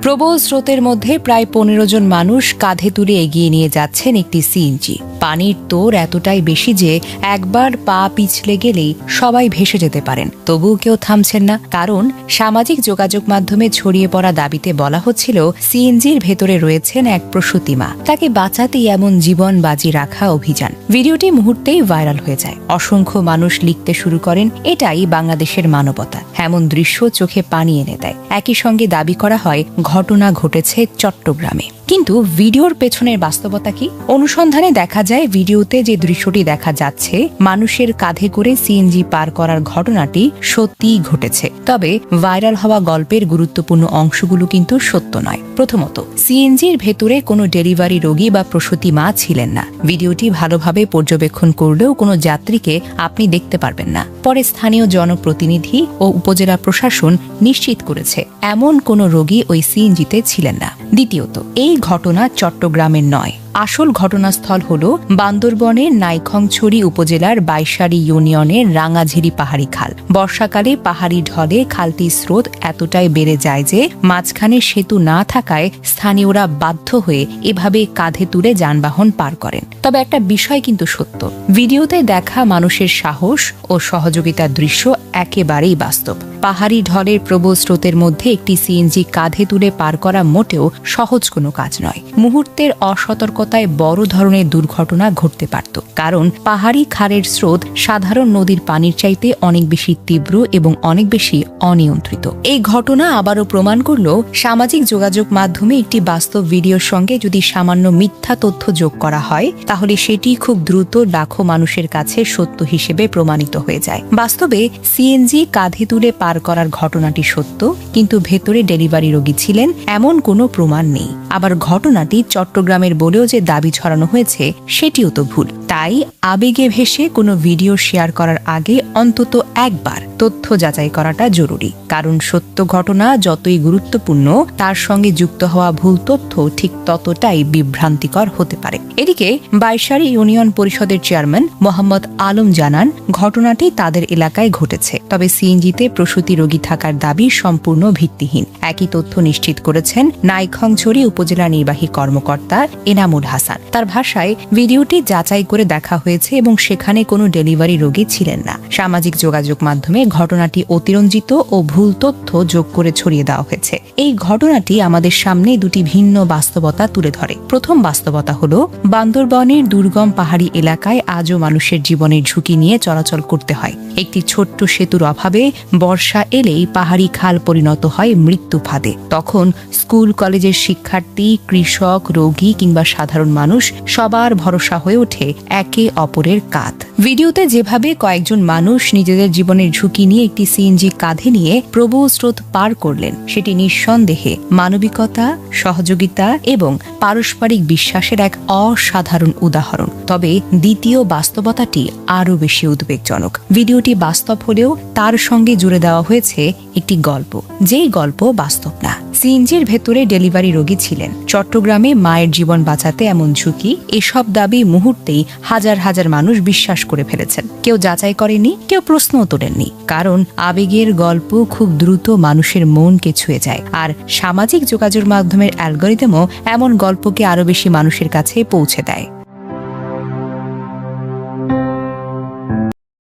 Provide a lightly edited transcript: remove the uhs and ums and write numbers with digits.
প্রবল স্রোতের মধ্যে প্রায় 15 জন মানুষ কাঁধে তুলে এগিয়ে নিয়ে যাচ্ছেন একটি সিএনজি। পানির তোর এতটাই বেশি যে একবার পা পিছলে গেলেই সবাই ভেসে যেতে পারেন। তবুও কেউ থামছেন না, কারণ সামাজিক যোগাযোগ মাধ্যমে ছড়িয়ে পড়া দাবিতে বলা হচ্ছিল সিএনজির ভেতরে রয়েছেন এক প্রসূতি মা, তাকে বাঁচাতেই এমন জীবন বাজি রাখা অভিযান। ভিডিওটি মুহূর্তেই ভাইরাল হয়ে যায়। অসংখ্য মানুষ লিখতে শুরু করেন, এটাই বাংলাদেশের মানবতা। এমন দৃশ্য চোখে পানি এনে দেয়। একই সঙ্গে দাবি করা হয় ঘটনা ঘটেছে চট্টগ্রামে। কিন্তু ভিডিওর পেছনের বাস্তবতা কি? অনুসন্ধানে দেখা যায় ভিডিওতে যে দৃশ্যটি দেখা যাচ্ছে মানুষের কাঁধে করে সিএনজি পার করার ঘটনাটি সত্যিই ঘটেছে। তবে ভাইরাল হওয়া গল্পের গুরুত্বপূর্ণ অংশগুলো কিন্তু সত্য নয়। প্রথমত, সিএনজির ভেতরে কোনো ডেলিভারি রোগী বা প্রসূতি মা ছিলেন না। ভিডিওটি ভালোভাবে পর্যবেক্ষণ করলেও কোনো যাত্রীকে আপনি দেখতে পারবেন না। পরে স্থানীয় জনপ্রতিনিধি ও উপজেলা প্রশাসন নিশ্চিত করেছে এমন কোনো রোগী ওই সিএনজিতে ছিলেন না। দ্বিতীয়ত, এই ঘটনা চট্টগ্রামের নয়। আসল ঘটনাস্থল হল বান্দরবনের নাইখংছড়ি উপজেলার বাইশারি ইউনিয়নের রাঙাঝিরি পাহাড়ি খাল। বর্ষাকালে পাহাড়ি ঢলে খালটির স্রোত এতটাই বেড়ে যায় যে মাঝখানে সেতু না থাকায় স্থানীয়রা বাধ্য হয়ে এভাবে কাঁধে তুলে যানবাহন পার করেন। তবে একটা বিষয় কিন্তু সত্য, ভিডিওতে দেখা মানুষের সাহস ও সহযোগিতার দৃশ্য একেবারেই বাস্তব। পাহাড়ি ঢলের প্রবল স্রোতের মধ্যে একটি সিএনজি কাঁধে তুলে পার করা মোটেও সহজ কোনো কাজ নয়। মুহূর্তের অসতর্কতায় বড় ধরনের দুর্ঘটনা ঘটতে পারত, কারণ পাহাড়ি খালের স্রোত সাধারণ নদীর পানির চাইতে অনেক বেশি তীব্র এবং অনেক বেশি অনিয়ন্ত্রিত। এই ঘটনা আবারও প্রমাণ করল সামাজিক যোগাযোগ মাধ্যমে একটি বাস্তব ভিডিওর সঙ্গে যদি সামান্য মিথ্যা তথ্য যোগ করা হয় তাহলে সেটি খুব দ্রুত লাখো মানুষের কাছে সত্য হিসেবে প্রমাণিত হয়ে যায়। বাস্তবে সিএনজি কাঁধে তুলে পার করার ঘটনাটি সত্য, কিন্তু ভেতরে ডেলিভারি রোগী ছিলেন এমন কোনো প্রমাণ নেই। আবার ঘটনাটি চট্টগ্রামের বলেও যে দাবি ছড়ানো হয়েছে সেটিও তো ভুল। তাই আবেগে ভেসে কোনো ভিডিও শেয়ার করার আগে অন্তত একবার তথ্য যাচাই করাটা জরুরি, কারণ সত্য ঘটনা যতই গুরুত্বপূর্ণ তার সঙ্গে যুক্ত হওয়া ভুল তথ্য ঠিক ততটাই বিভ্রান্তিকর হতে পারে। এদিকে বাইশারি ইউনিয়ন পরিষদের চেয়ারম্যান মোহাম্মদ আলম জানান, ঘটনাটি তাদের এলাকায় ঘটেছে, তবে সিএনজিতে প্রসূতি রোগী থাকার দাবি সম্পূর্ণ ভিত্তিহীন। একই তথ্য নিশ্চিত করেছেন নাইখংছড়ি উপজেলা নির্বাহী কর্মকর্তা এনামুল হাসান। তার ভাষায়, ভিডিওটি যাচাই করে দেখা হয়েছে এবং সেখানে কোনো ডেলিভারি রোগী ছিলেন না। সামাজিক যোগাযোগ মাধ্যমে ঘটনাটি অতিরঞ্জিত ও ভুল তথ্য যোগ করে ছড়িয়ে দেওয়া হয়েছে। এই ঘটনাটি আমাদের সামনে দুটি ভিন্ন বাস্তবতা তুলে ধরে। প্রথম বাস্তবতা হলো বান্দরবনের দুর্গম পাহাড়ি এলাকায় আজও মানুষের জীবনের ঝুঁকি নিয়ে চলাচল করতে হয়। একটি ছোট্ট সেতুর অভাবে বর্ষা এলেই পাহাড়ি খাল পরিণত হয় মৃত্যু ফাঁদে। তখন স্কুল কলেজের শিক্ষার্থী, কৃষক, রোগী কিংবা সাধারণ মানুষ সবার ভরসা হয়ে ওঠে একে অপরের কাঁধ। ভিডিওতে যেভাবে কয়েকজন মানুষ নিজেদের জীবনের ঝুঁকি নিয়ে একটি সিএনজি কাঁধে নিয়ে প্রবল স্রোত পার করলেন, সেটি নিঃসন্দেহে মানবিকতা, সহযোগিতা এবং পারস্পরিক বিশ্বাসের এক অসাধারণ উদাহরণ। তবে দ্বিতীয় বাস্তবতাটি আরও বেশি উদ্বেগজনক। ভিডিওটি বাস্তব হলেও তার সঙ্গে জুড়ে দেওয়া হয়েছে একটি গল্প, যেই গল্প বাস্তব না। সিএনজির ভেতরে ডেলিভারি রোগী ছিলেন। চট্টগ্রামে মায়ের জীবন বাঁচাতে এমন ঝুঁকি, এসব দাবি মুহূর্তেই হাজার হাজার মানুষ বিশ্বাস করে ফেলেছেন। কেউ যাচাই করেনি, কেউ প্রশ্নও তোলেননি, কারণ আবেগের গল্প খুব দ্রুত মানুষের মনকে ছুঁয়ে যায়। আর সামাজিক যোগাযোগ মাধ্যমের অ্যালগরিদমও এমন গল্পকে আরো বেশি মানুষের কাছে পৌঁছে দেয়।